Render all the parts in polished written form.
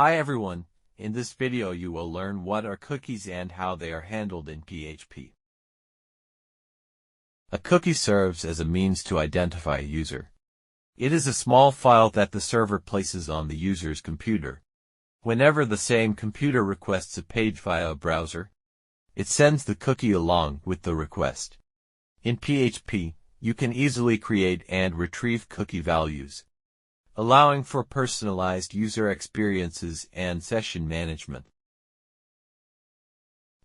Hi everyone, in this video you will learn what are cookies and how they are handled in PHP. A cookie serves as a means to identify a user. It is a small file that the server places on the user's computer. Whenever the same computer requests a page via a browser, it sends the cookie along with the request. In PHP, you can easily create and retrieve cookie values, allowing for personalized user experiences and session management.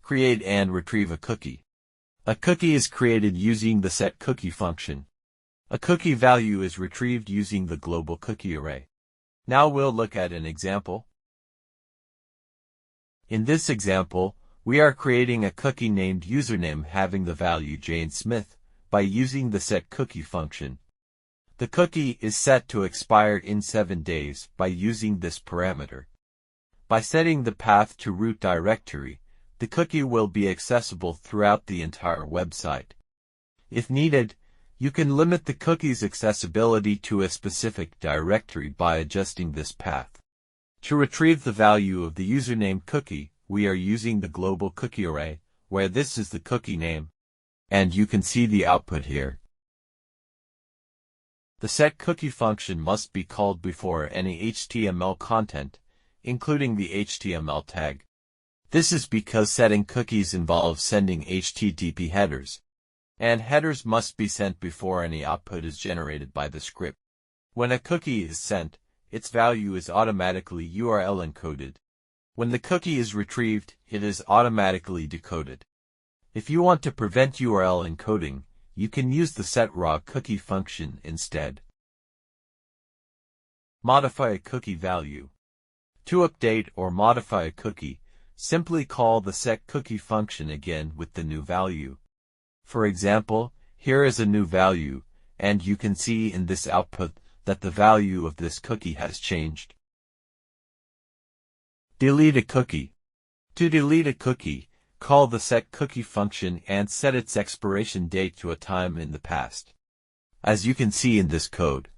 Create and retrieve a cookie. A cookie is created using the setCookie function. A cookie value is retrieved using the global cookie array. Now we'll look at an example. In this example, we are creating a cookie named username having the value Jane Smith by using the setCookie function. The cookie is set to expire in 7 days by using this parameter. By setting the path to root directory, the cookie will be accessible throughout the entire website. If needed, you can limit the cookie's accessibility to a specific directory by adjusting this path. To retrieve the value of the username cookie, we are using the global cookie array, where this is the cookie name, and you can see the output here. The setCookie function must be called before any HTML content, including the HTML tag. This is because setting cookies involves sending HTTP headers, and headers must be sent before any output is generated by the script. When a cookie is sent, its value is automatically URL encoded. When the cookie is retrieved, it is automatically decoded. If you want to prevent URL encoding, you can use the setRawCookie function instead. Modify a cookie value. To update or modify a cookie, simply call the setCookie function again with the new value. For example, here is a new value, and you can see in this output that the value of this cookie has changed. Delete a cookie. To delete a cookie, call the setCookie function and set its expiration date to a time in the past, as you can see in this code.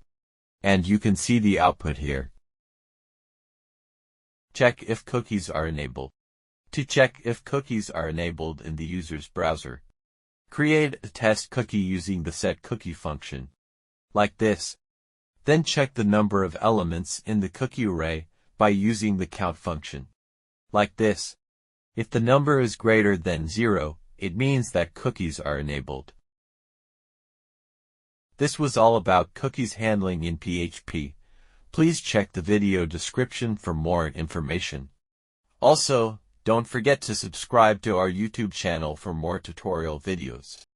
And you can see the output here. Check if cookies are enabled. To check if cookies are enabled in the user's browser, create a test cookie using the setCookie function, like this. Then check the number of elements in the cookie array by using the count function, like this. If the number is greater than 0, it means that cookies are enabled. This was all about cookies handling in PHP. Please check the video description for more information. Also, don't forget to subscribe to our YouTube channel for more tutorial videos.